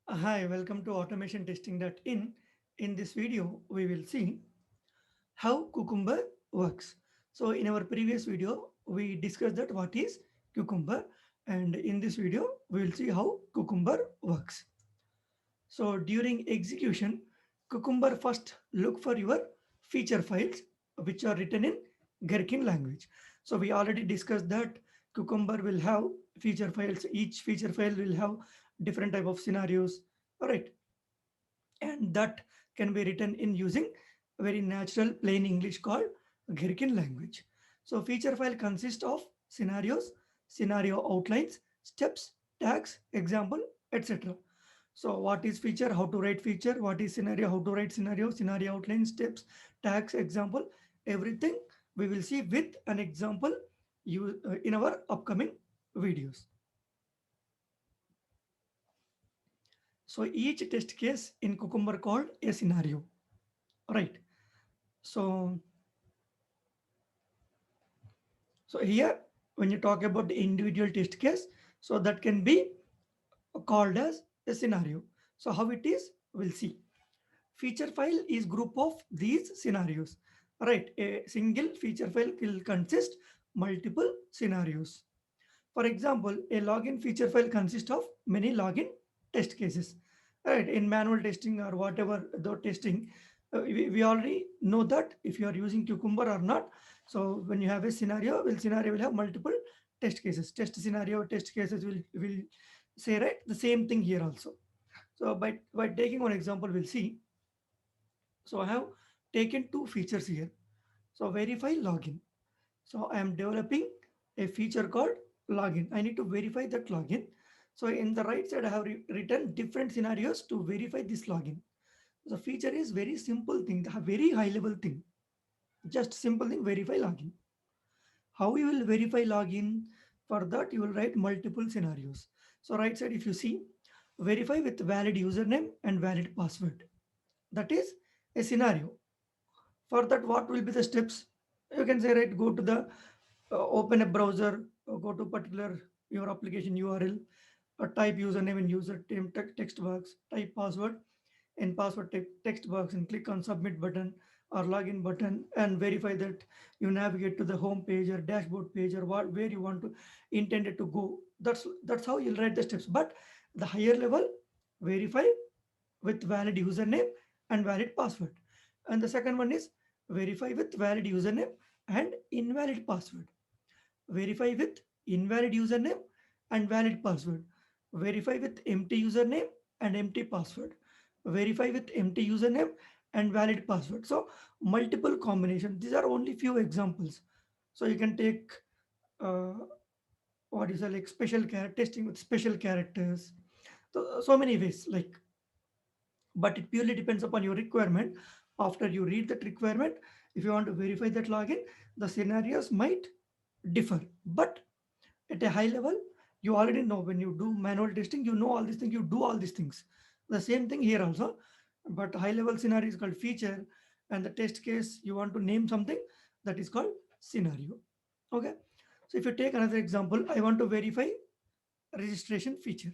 Hi, welcome to automationtesting.in. In this video, we will see how Cucumber works. So in our previous video, we discussed that what is Cucumber, and in this video, we will see how Cucumber works. So during execution, Cucumber first look for your feature files which are written in Gherkin language. So we already discussed that Cucumber will have feature files. Each feature file will have different type of scenarios. All right, and that can be written in using very natural plain English called Gherkin language. So feature file consists of scenarios, scenario outlines, steps, tags, example, etc. So what is feature, how to write feature, what is scenario, how to write scenario, scenario outline, steps, tags, example, everything we will see with an example in our upcoming videos. So each test case in Cucumber called a scenario, right? So So here, when you talk about the individual test case, so that can be called as a scenario. So how it is, we'll see. Feature file is group of these scenarios. Right, a single feature file will consist multiple scenarios. For example, a login feature file consists of many login test cases. Right, in manual testing or whatever the testing, we already know that if you are using Cucumber or not. So when you have a scenario, scenario will have multiple test cases. Test scenario, test cases will say, right, the same thing here also. So by taking one example, we'll see. So I have taken two features here. So verify login. So I am developing a feature called login. I need to verify that login. So in the right side, I have written different scenarios to verify this login. The feature is very simple thing, a very high level thing. Just simple thing, verify login. How you will verify login? For that, you will write multiple scenarios. So right side, if you see, verify with valid username and valid password. That is a scenario. For that, what will be the steps? You can say, right, go to the open a browser, go to particular your application URL, type username in user text box, type password in password text box, and click on submit button or login button, and verify that you navigate to the home page or dashboard page or where you want to intended to go. That's how you'll write the steps. But the higher level, verify with valid username and valid password. And the second one is verify with valid username and invalid password. Verify with invalid username and valid password. Verify with empty username and empty password. Verify with empty username and valid password. So multiple combinations. These are only few examples. So you can take uh, what is like special testing with special characters. So many ways, like, but it purely depends upon your requirement. After you read that requirement, if you want to verify that login, the scenarios might differ. But at a high level, you already know when you do manual testing, you know all these things, you do all these things. The same thing here also, but high level scenario is called feature, and the test case you want to name something, that is called scenario. Okay, so if you take another example, I want to verify registration feature.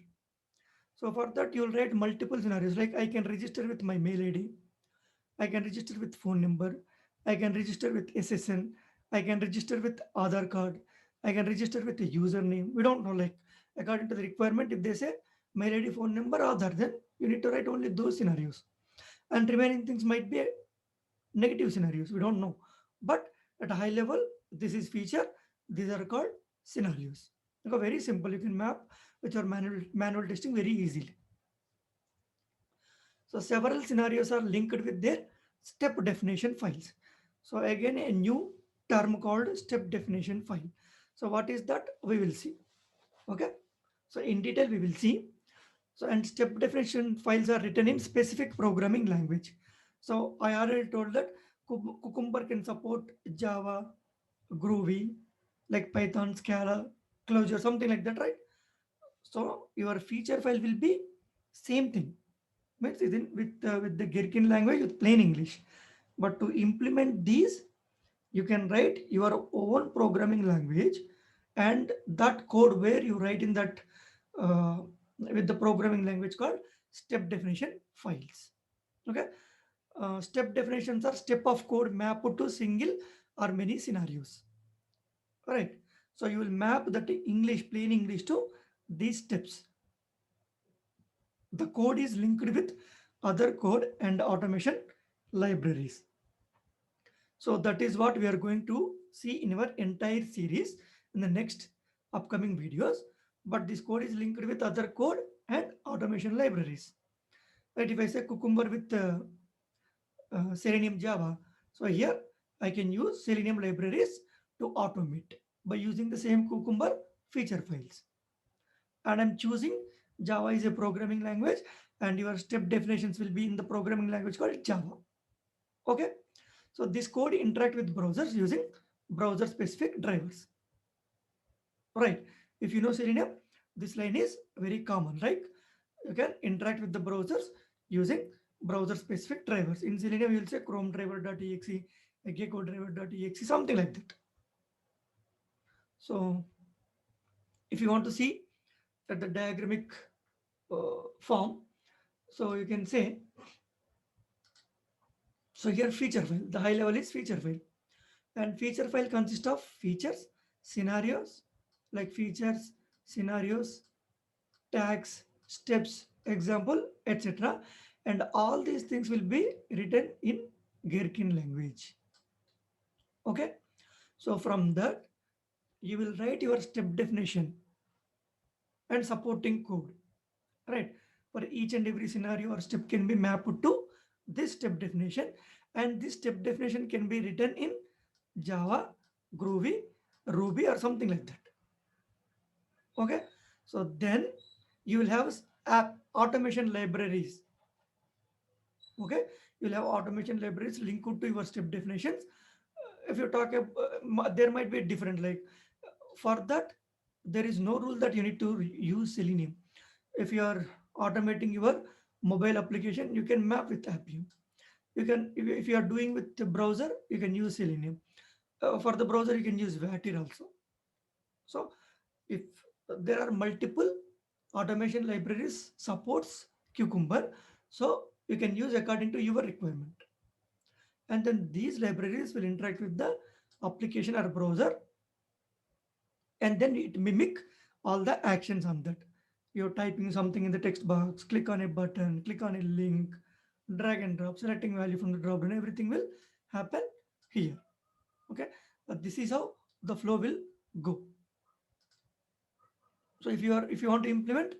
So for that, you'll write multiple scenarios, like I can register with my mail ID, I can register with phone number, I can register with SSN, I can register with Aadhaar card, I can register with a username. We don't know, like, according to the requirement, if they say mail ID, phone number, Aadhaar, then you need to write only those scenarios. And remaining things might be negative scenarios. We don't know. But at a high level, this is feature. These are called scenarios. Okay, very simple. You can map with your manual testing very easily. So several scenarios are linked with their step definition files. So again, a new term called step definition file. So what is that? We will see. Okay. So in detail, we will see. So and step definition files are written in specific programming language. So I already told that Cucumber can support Java, Groovy, like Python, Scala, Clojure, something like that, right? So your feature file will be same thing, means within with the Gherkin language with plain English. But to implement these, you can write your own programming language, and that code where you write in that uh, with the programming language called step definition files. Okay, step definitions are step of code mapped to single or many scenarios. All right, so you will map that English, plain English, to these steps. The code is linked with other code and automation libraries. So that is what we are going to see in our entire series in the next upcoming videos. But this code is linked with other code and automation libraries. Right? If I say Cucumber with Selenium Java, so here I can use Selenium libraries to automate by using the same Cucumber feature files. And I'm choosing Java is a programming language, and your step definitions will be in the programming language called Java. Okay, so this code interact with browsers using browser specific drivers. Right, if you know Selenium, this line is very common. Right, you can interact with the browsers using browser specific drivers. In Selenium, you'll say Chrome driver.exe, Gecko driver.exe, something like that. So if you want to see at the diagramic form, so you can say, so here feature file, the high level is feature file, and feature file consists of features, scenarios, like features, scenarios, tags, steps, example, etc. And all these things will be written in Gherkin language. Okay, so from that you will write your step definition and supporting code. Right, for each and every scenario or step can be mapped to this step definition, and this step definition can be written in Java, Groovy, Ruby, or something like that. Okay, so then you will have app automation libraries. Okay, you'll have automation libraries linked to your step definitions. If you talk about, there might be different, like for that there is no rule that you need to use Selenium. If you are automating your mobile application, you can map with Appium. You can, if you are doing with the browser, you can use Selenium. For the browser, you can use Vatir also. So if there are multiple automation libraries supports Cucumber, so you can use according to your requirement. And then these libraries will interact with the application or browser, and then it mimic all the actions on that. You're typing something in the text box, click on a button, click on a link, drag and drop, selecting value from the drop down, everything will happen here. Okay, this is how the flow will go. So if you want to implement,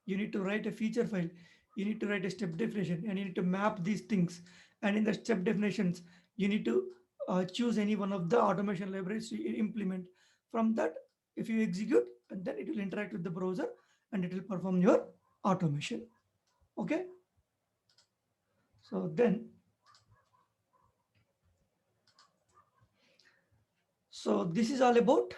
you need to write a feature file, you need to write a step definition, and you need to map these things. And in the step definitions, you need to choose any one of the automation libraries to implement. From that, if you execute, and then it will interact with the browser and it will perform your automation. Okay, so then, so this is all about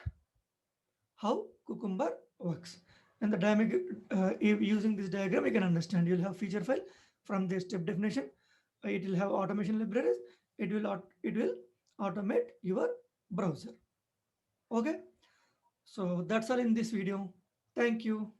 how Cucumber works. And the diagram, using this diagram, you can understand. You'll have feature file from the step definition. It will have automation libraries. It will automate your browser. Okay. So that's all in this video. Thank you.